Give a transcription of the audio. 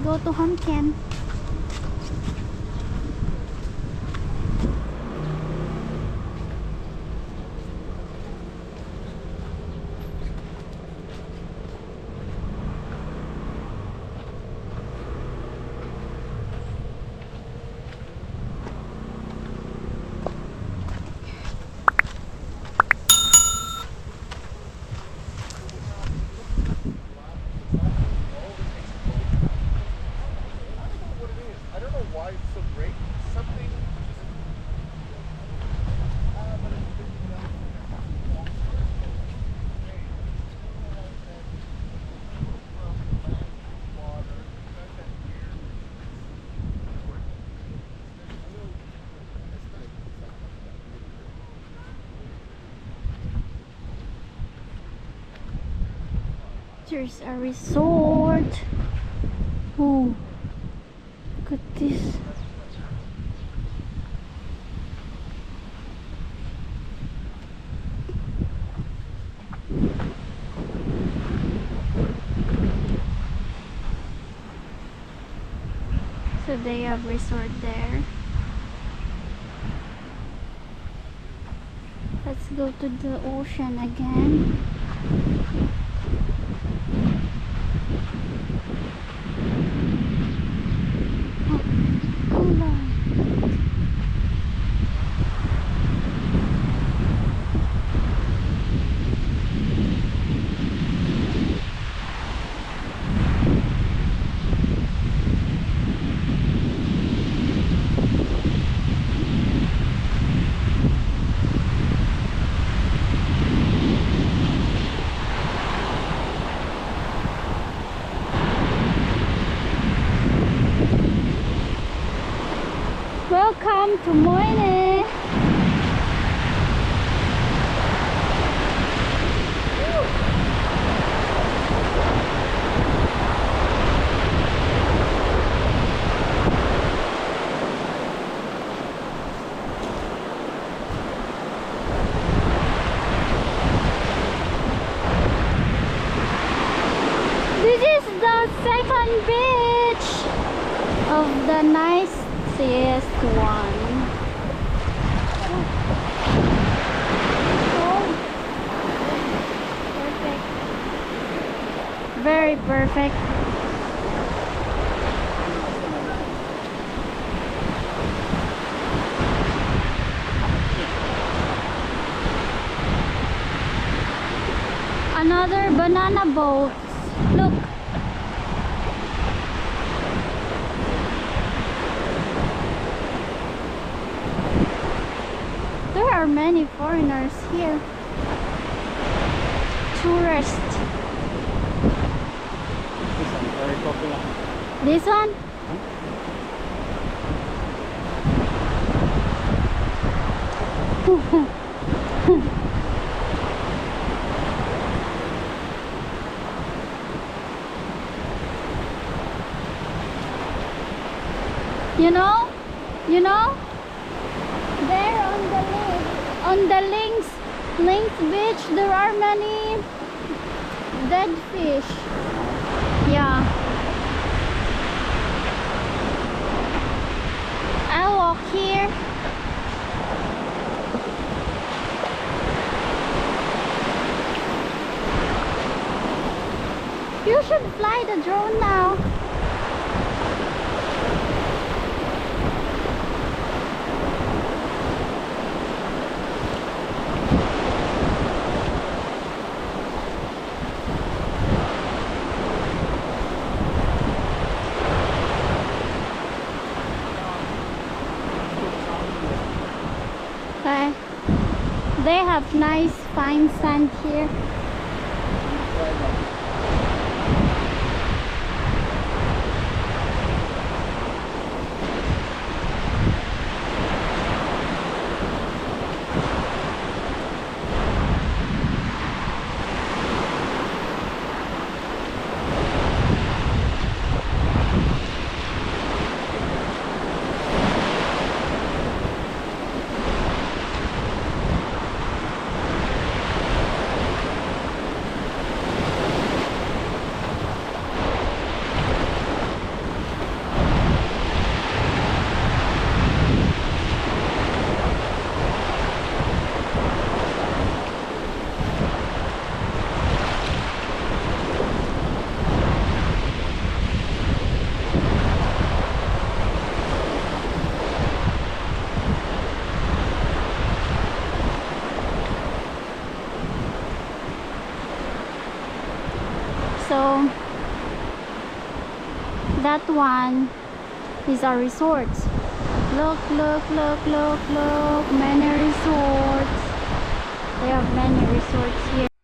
go to Honken. There's a resort. Oh, look at this. So they have resort there. Let's go to the ocean again. Welcome to Mui Ne. This is the second beach of the nicest one. Oh, perfect. Very perfect. Another banana boat. Look. There are many foreigners here. Tourists. This one very popular. This one? You know, there on the links beach, there are many dead fish. Yeah. I'll walk here. You should fly the drone now. Okay. They have nice fine sand here. That one is a resort. Look, look, look, look, look. Many resorts. They have many resorts here.